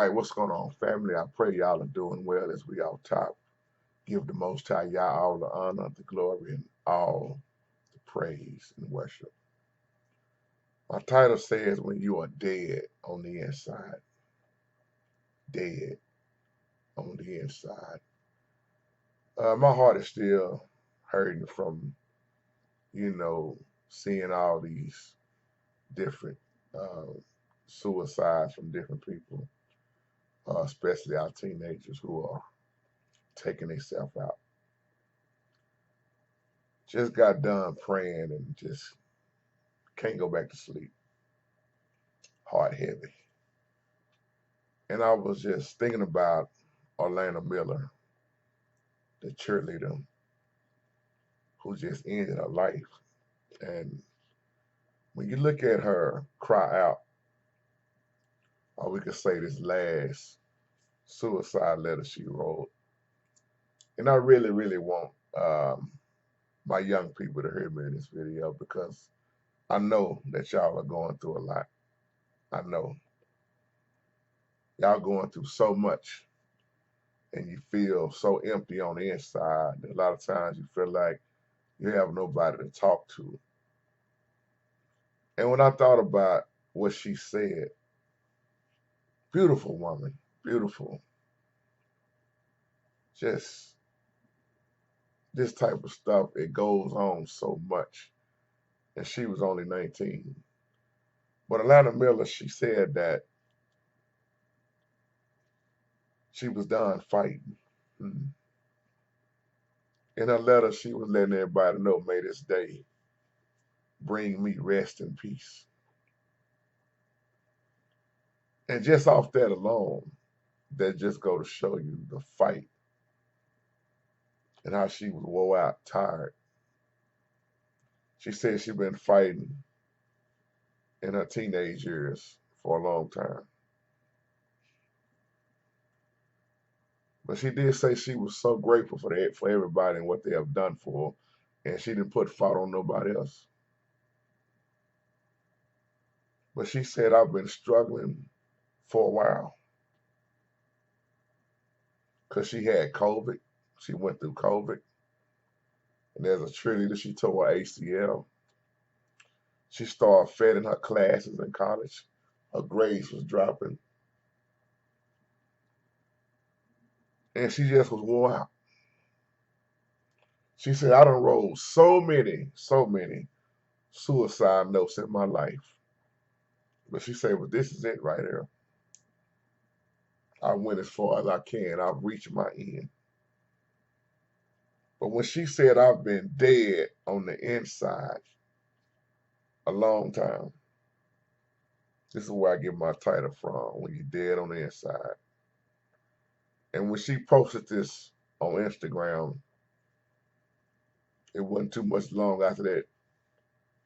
Right, what's going on, family? I pray y'all are doing well as we out top. Give the Most High Yah all the honor, the glory, and all the praise and worship. My title says, when you are dead on the inside, dead on the inside. My heart is still hurting from, you know, seeing all these different uh, suicides from different people, especially our teenagers who are taking themselves out. Just got done praying and just can't go back to sleep. Heart heavy. And I was just thinking about Arlana Miller, the cheerleader who just ended her life. And when you look at her cry out, or we could say this last suicide letter she wrote, and I really, really want my young people to hear me in this video because I know that y'all are going through a lot. I know y'all going through so much and you feel so empty on the inside. A lot of times you feel like you have nobody to talk to. And when I thought about what she said, beautiful woman, beautiful, just this type of stuff, it goes on so much. And she was only 19. But Arlana Miller, she said that she was done fighting. Hmm. In her letter, she was letting everybody know, may this day bring me rest and peace. And just off that alone, that just go to show you the fight and how she was wore out, tired. She said she'd been fighting in her teenage years for a long time. But she did say she was so grateful for everybody and what they have done for her, and she didn't put fault on nobody else. But she said, I've been struggling for a while because she had COVID. She went through COVID, and as a cheerleader, she tore her ACL. She started failing her classes in college. Her grades was dropping, and she just was worn out. She said, I done wrote so many suicide notes in my life. But she said, well, this is it right here. I went as far as I can. I've reached my end. But when she said, I've been dead on the inside a long time, this is where I get my title from, when you're dead on the inside. And when she posted this on Instagram, it wasn't too much long after that,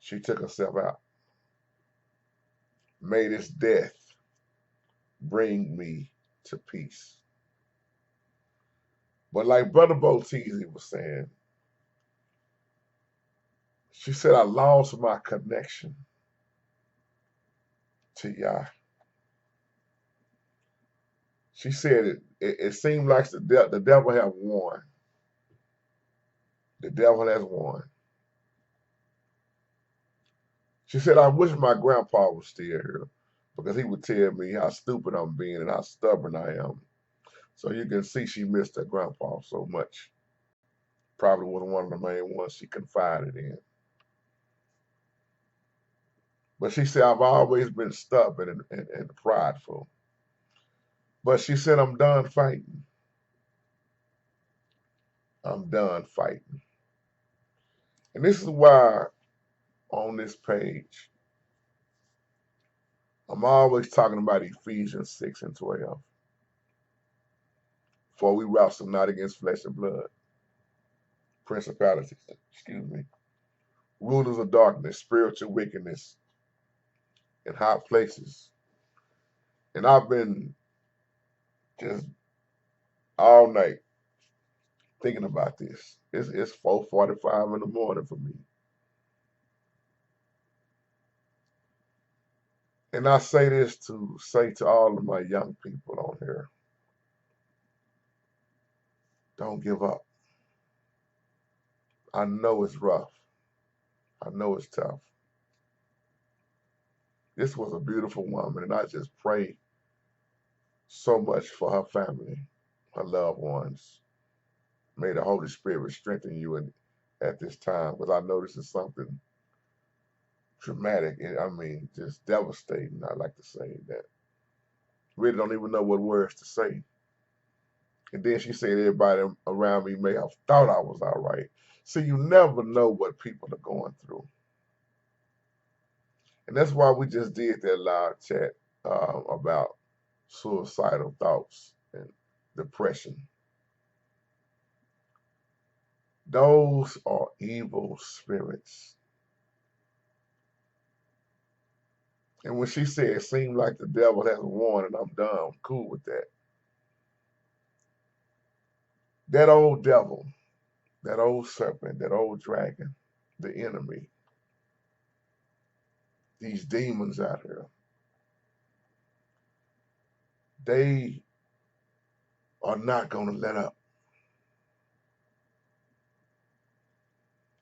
she took herself out. May this death bring me to peace. But like Brother Boteezy was saying, she said, I lost my connection to Yah. She said it seemed like the devil have won. The devil has won. She said, I wish my grandpa was still here because he would tell me how stupid I'm being and how stubborn I am. So you can see she missed her grandpa so much. Probably was one of the main ones she confided in. But she said, I've always been stubborn and prideful. But she said, I'm done fighting. I'm done fighting. And this is why on this page, I'm always talking about Ephesians 6 and 12. For we wrestle not against flesh and blood, principalities, rulers of darkness, spiritual wickedness in high places. And I've been just all night thinking about this. It's 4:45 in the morning for me. And I say this to say to all of my young people on here, don't give up. I know it's rough. I know it's tough. This was a beautiful woman, and I just pray so much for her family, her loved ones. May the Holy Spirit strengthen you at this time, because I know this is something traumatic, and I mean, just devastating. I like to say that. Really don't even know what words to say. And then she said everybody around me may have thought I was all right. See, you never know what people are going through. And that's why we just did that live chat about suicidal thoughts and depression. Those are evil spirits. And when she said it seemed like the devil has won and I'm done, I'm cool with that. That old devil, that old serpent, that old dragon, the enemy, these demons out here, they are not going to let up.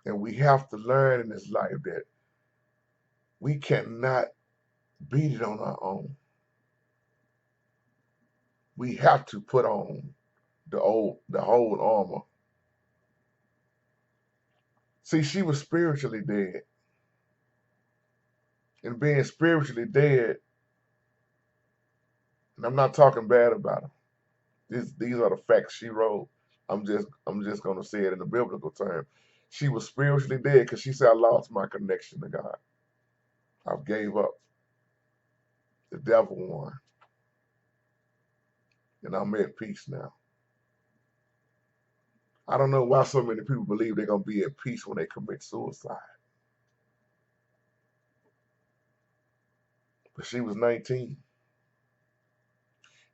And we have to learn in this life that we cannot beat it on our own. We have to put on the whole armor. See, she was spiritually dead. And being spiritually dead, and I'm not talking bad about her. These are the facts she wrote. I'm just gonna say it in a biblical term. She was spiritually dead because she said, I lost my connection to God. I gave up. The devil won. And I'm at peace now. I don't know why so many people believe they're gonna be at peace when they commit suicide. But she was 19.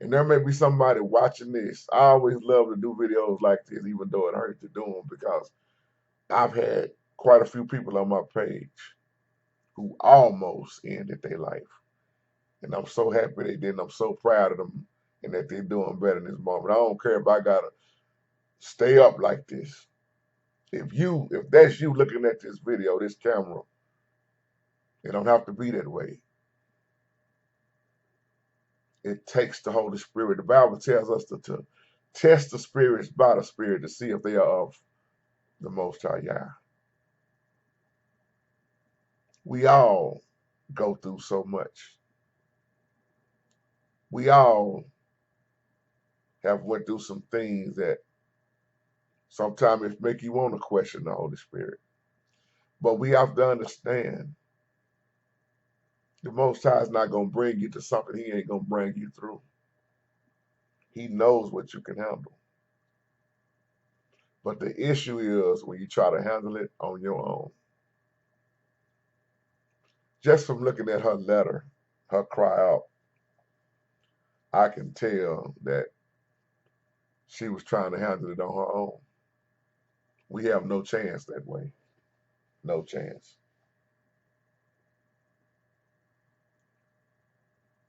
And there may be somebody watching this. I always love to do videos like this, even though it hurts to do them, because I've had quite a few people on my page who almost ended their life. And I'm so happy they didn't. I'm so proud of them and that they're doing better in this moment. I don't care if I gotta stay up like this. If that's you looking at this video, this camera, it don't have to be that way. It takes the Holy Spirit. The Bible tells us to test the spirits by the Spirit to see if they are of the Most High Yah. We all go through so much. We all have went through some things that sometimes it make you want to question the Holy Spirit. But we have to understand the Most High is not going to bring you to something He ain't going to bring you through. He knows what you can handle. But the issue is when you try to handle it on your own. Just from looking at her letter, her cry out, I can tell that she was trying to handle it on her own. We have no chance that way. No chance.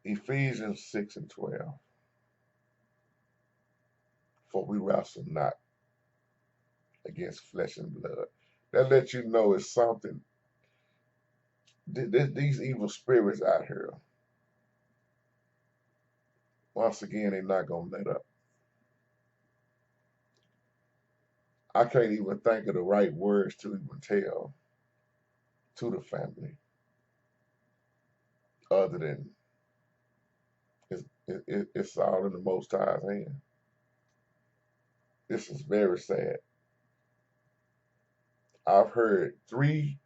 Ephesians 6 and 12. For we wrestle not against flesh and blood. That lets you know it's something. These evil spirits out here, once again, they're not going to let up. I can't even think of the right words to even tell to the family other than it's all in the Most High's hand. This is very sad. I've heard 3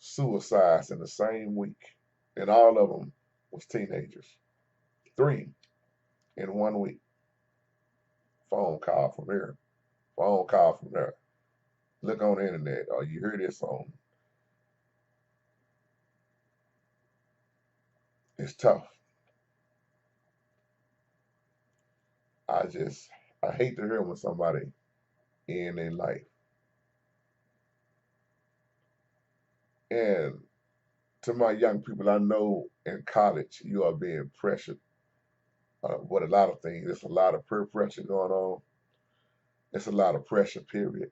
suicides in the same week, and all of them was teenagers. 3 in 1 week. Phone call from here. Phone call from there. Look on the internet, or you hear this on. It's tough. I hate to hear when somebody end their life. And To my young people, I know in college you are being pressured with a lot of things. There's a lot of peer pressure going on. It's a lot of pressure, period.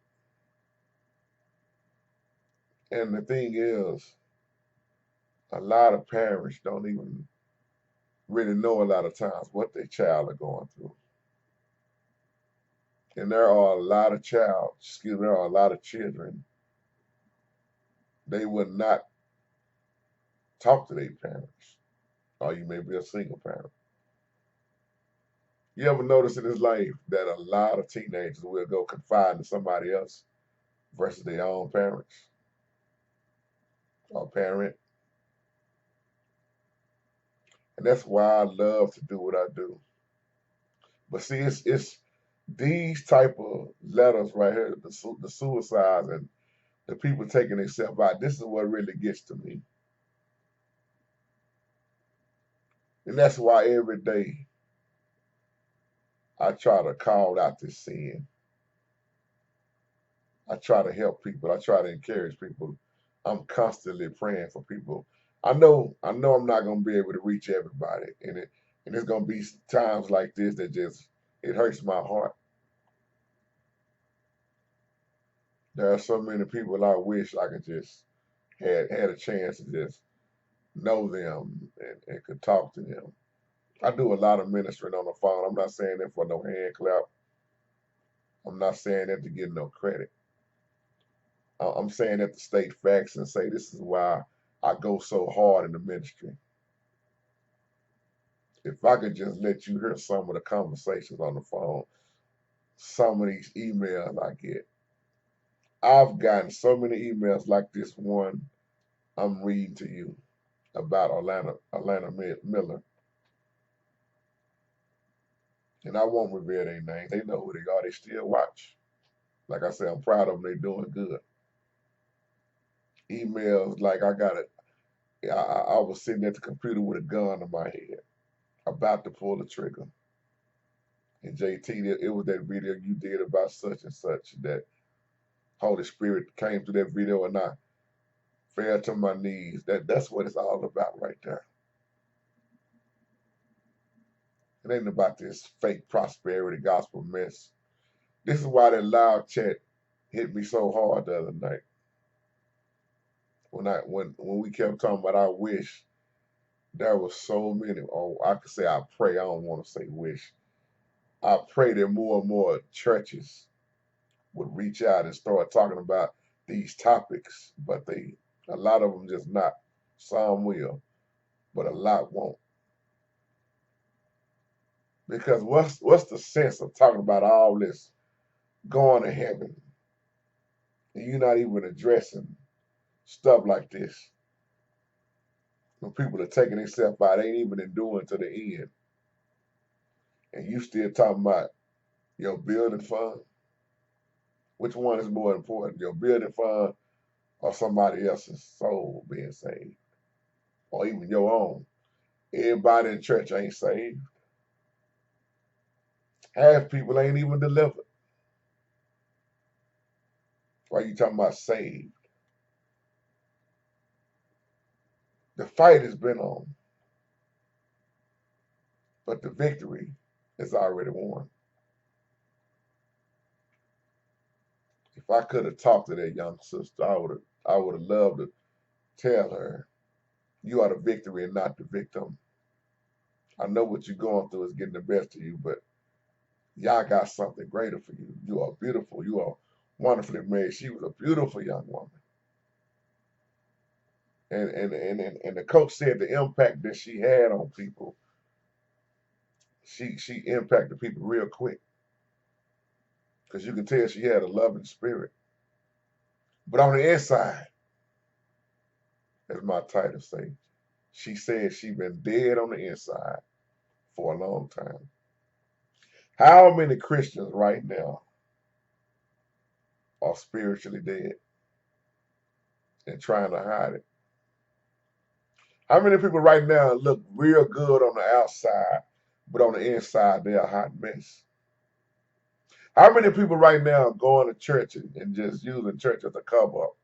And the thing is, a lot of parents don't even really know a lot of times what their child are going through. And there are a lot of there are a lot of children, they would not talk to their parents. Or you may be a single parent. You ever notice in his life that a lot of teenagers will go confide in somebody else versus their own parents or parent? And that's why I love to do what I do. But see, it's these type of letters right here, the suicides and the people taking themselves out. This is what really gets to me, and that's why every day I try to call out this sin. I try to help people. I try to encourage people. I'm constantly praying for people. I know I'm not gonna be able to reach everybody, and it's gonna be times like this that just it hurts my heart. There are so many people I wish I could just had a chance to just know them and could talk to them. I do a lot of ministering on the phone. I'm not saying that for no hand clap. I'm not saying that to get no credit. I'm saying that to state facts and say this is why I go so hard in the ministry. If I could just let you hear some of the conversations on the phone, some of these emails I get. I've gotten so many emails like this one I'm reading to you about Arlana Miller. And I won't reveal their name. They know who they are. They still watch. Like I said, I'm proud of them. They doing good. Emails like I got it. I was sitting at the computer with a gun in my head, about to pull the trigger. And JT, it was that video you did about such and such that Holy Spirit came to that video and I fell to my knees. That's what it's all about right there. It ain't about this fake prosperity gospel mess. This is why that loud chat hit me so hard the other night. When we kept talking about I wish, there was so many, or I could say I pray, I don't want to say wish. I pray that more and more churches would reach out and start talking about these topics, but a lot of them just not. Some will, but a lot won't. Because what's the sense of talking about all this going to heaven and you're not even addressing stuff like this? When people are taking themselves out, ain't even enduring to the end, and you still talking about your building fund. Which one is more important, your building fund or somebody else's soul being saved, or even your own? Everybody in church ain't saved. Half people ain't even delivered. Why you talking about saved? The fight has been on, but the victory is already won. If I could have talked to that young sister, I would have loved to tell her, you are the victory and not the victim. I know what you're going through is getting the best of you, but y'all got something greater for you. You are beautiful. You are wonderfully made. She was a beautiful young woman. And the coach said the impact that she had on people, she impacted people real quick. Because you can tell she had a loving spirit. But on the inside, as my title say, she said she been dead on the inside for a long time. How many Christians right now are spiritually dead and trying to hide it? How many people right now look real good on the outside, but on the inside they're a hot mess? How many people right now are going to church and just using church as a cover up?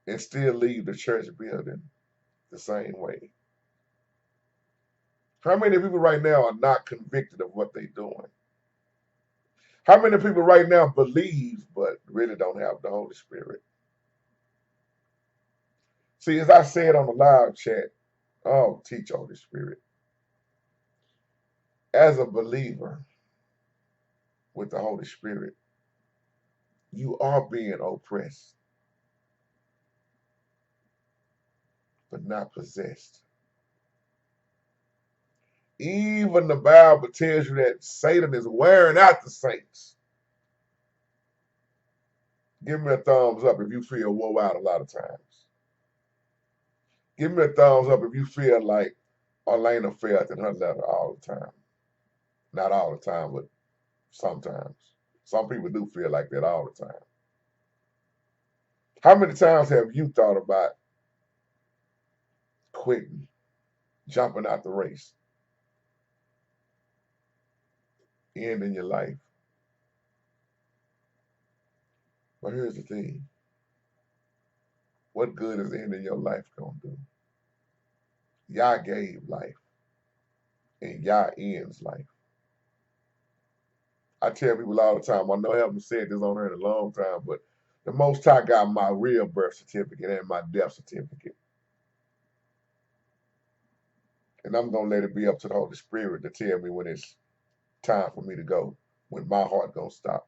and still leave the church building the same way? How many people right now are not convicted of what they're doing? How many people right now believe but really don't have the Holy Spirit? See, as I said on the live chat, oh, teach Holy Spirit. As a believer with the Holy Spirit, you are being oppressed, but not possessed. Even the Bible tells you that Satan is wearing out the saints. Give me a thumbs up if you feel woe out a lot of times. Give me a thumbs up if you feel like Arlana felt in her letter all the time. Not all the time, but sometimes. Some people do feel like that all the time. How many times have you thought about quitting, jumping out the race, ending your life? But here's the thing. What good is ending your life going to do? Yah gave life, and Yah ends life. I tell people all the time, I know I haven't said this on here in a long time, but the Most High got my real birth certificate and my death certificate. And I'm going to let it be up to the Holy Spirit to tell me when it's time for me to go, when my heart going to stop.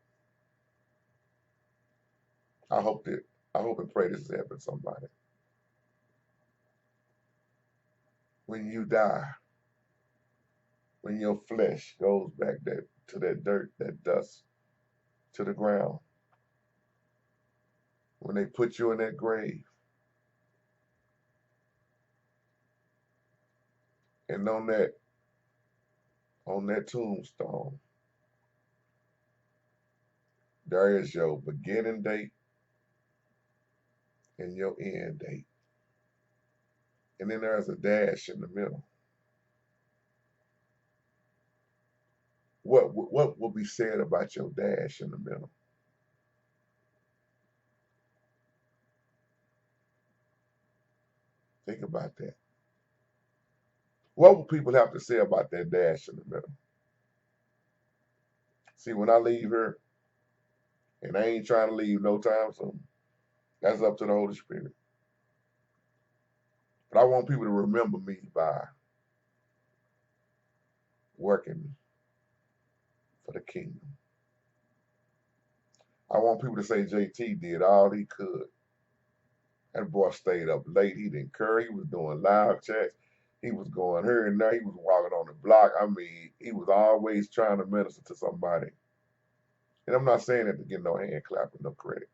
I hope and pray this is helping somebody. When you die, when your flesh goes back to that dirt, that dust, to the ground, when they put you in that grave, and on that tombstone, there is your beginning date and your end date. And then there's a dash in the middle. What will be said about your dash in the middle? Think about that. What will people have to say about that dash in the middle? See, when I leave here, and I ain't trying to leave no time soon, that's up to the Holy Spirit. But I want people to remember me by working for the kingdom. I want people to say JT did all he could. That boy stayed up late. He didn't care. He was doing live chats. He was going here and there. He was walking on the block. I mean, he was always trying to minister to somebody. And I'm not saying that to get no hand clapping, no credit.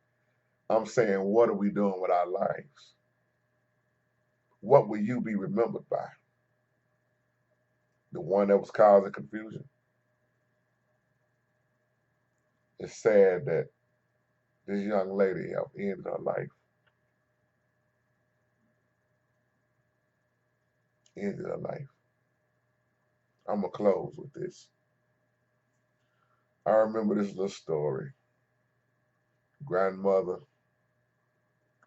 I'm saying, what are we doing with our lives? What will you be remembered by? The one that was causing confusion? It's sad that this young lady have ended her life. Ended her life. I'm going to close with this. I remember this little story. Grandmother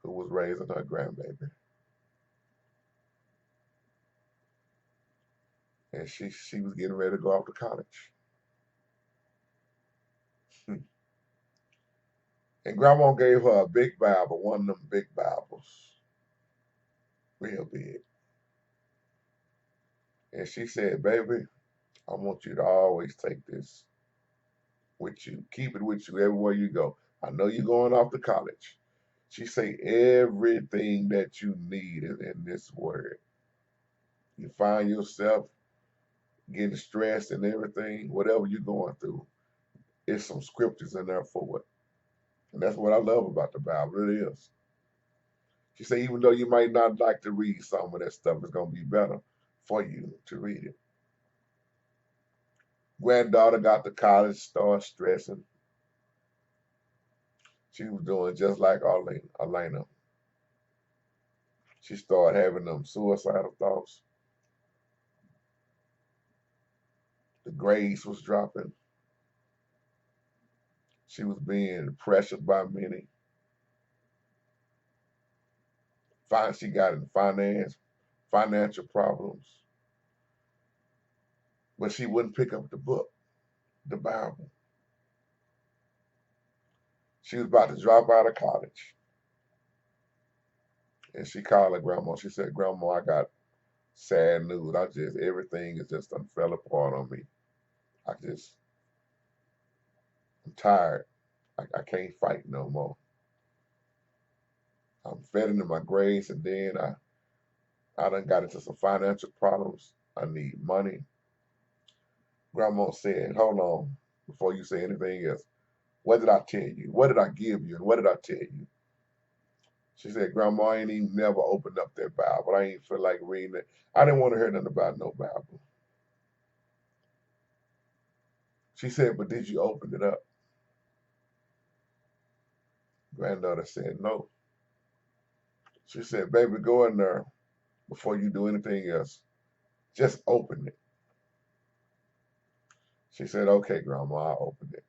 who was raising her grandbaby. And she was getting ready to go off to college. And Grandma gave her a big Bible, one of them big Bibles, real big. And she said, baby, I want you to always take this with you. Keep it with you everywhere you go. I know you're going off to college. She said, everything that you need is in this word. You find yourself getting stressed and everything, whatever you're going through, it's some scriptures in there for it. And that's what I love about the Bible. It is. She said, even though you might not like to read some of that stuff, it's going to be better for you to read it. Granddaughter got to college, started stressing. She was doing just like Arlana. She started having them suicidal thoughts. The grades was dropping. She was being pressured by many. She got in financial problems, but she wouldn't pick up the book, the Bible. She was about to drop out of college, and she called her grandma. She said, "Grandma, I got sad news. Everything is just done fell apart on me. I'm tired. I can't fight no more. I'm fed into my grades, and then I done got into some financial problems. I need money." Grandma said, "Hold on, before you say anything else. What did I tell you? What did I give you? And what did I tell you?" She said, "Grandma, I ain't even never opened up that Bible. I ain't feel like reading it. I didn't want to hear nothing about no Bible." She said, "But did you open it up?" Granddaughter said, "No." She said, "Baby, go in there before you do anything else. Just open it." She said, "Okay, Grandma, I opened it."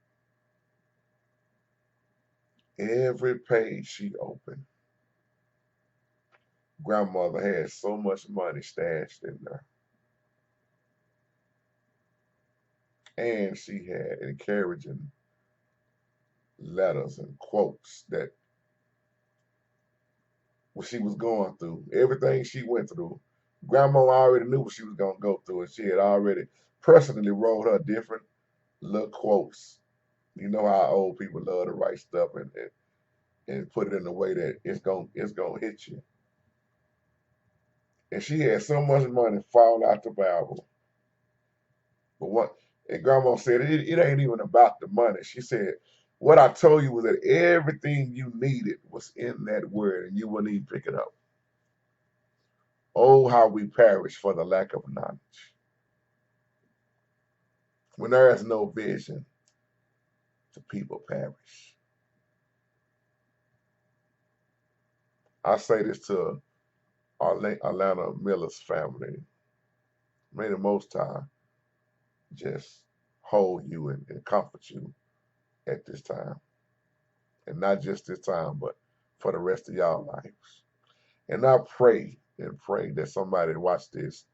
Every page she opened, grandmother had so much money stashed in there. And she had encouraging letters and quotes that what she was going through, everything she went through, grandma already knew what she was going to go through, and she had already personally wrote her different little quotes. You know how old people love to write stuff and put it in a way that it's gonna hit you. And she had so much money fall out the Bible. But what and grandma said it ain't even about the money. She said, "What I told you was that everything you needed was in that word, and you wouldn't even pick it up." Oh, how we perish for the lack of knowledge. When there is no vision, the people perish. I say this to Arlana Miller's family. May the Most High just hold you and comfort you at this time. And not just this time, but for the rest of y'all lives. And I pray and pray that somebody watch this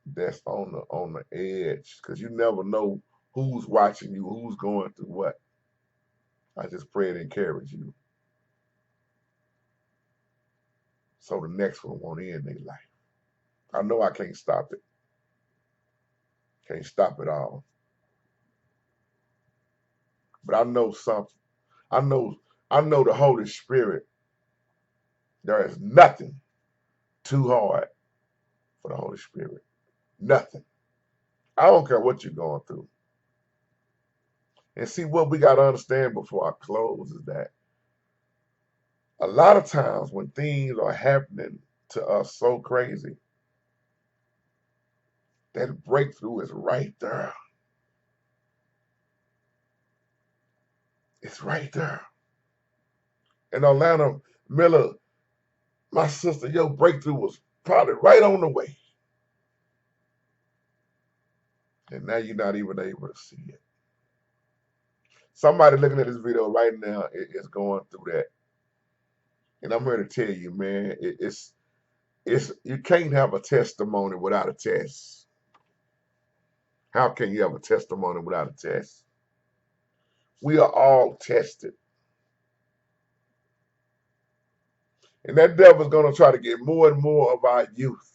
that's on the edge, because you never know who's watching you, who's going through what. I just pray and encourage you so the next one won't end their life. I know I can't stop it. Can't stop it all. But I know something. I know I know the Holy Spirit. There is nothing too hard for the Holy Spirit. Nothing. I don't care what you're going through. And see, what we got to understand before I close is that a lot of times when things are happening to us so crazy, that breakthrough is right there. It's right there. And Arlana Miller, my sister, your breakthrough was probably right on the way. And now you're not even able to see it. Somebody looking at this video right now is going through that. And I'm here to tell you, man, it's you can't have a testimony without a test. How can you have a testimony without a test? We are all tested. And that devil's going to try to get more and more of our youth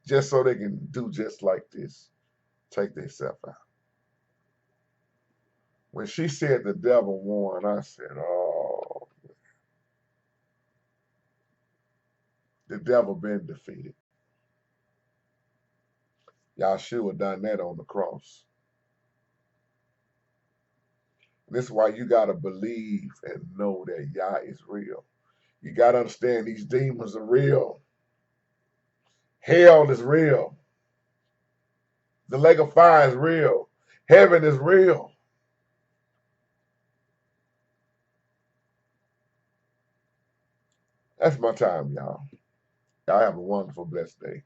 just so they can do just like this, take themselves out. When she said the devil won, I said, oh, the devil been defeated. Yahshua done that on the cross. And this is why you got to believe and know that Yah is real. You got to understand these demons are real. Hell is real. The lake of fire is real. Heaven is real. That's my time, y'all. Y'all have a wonderful, blessed day.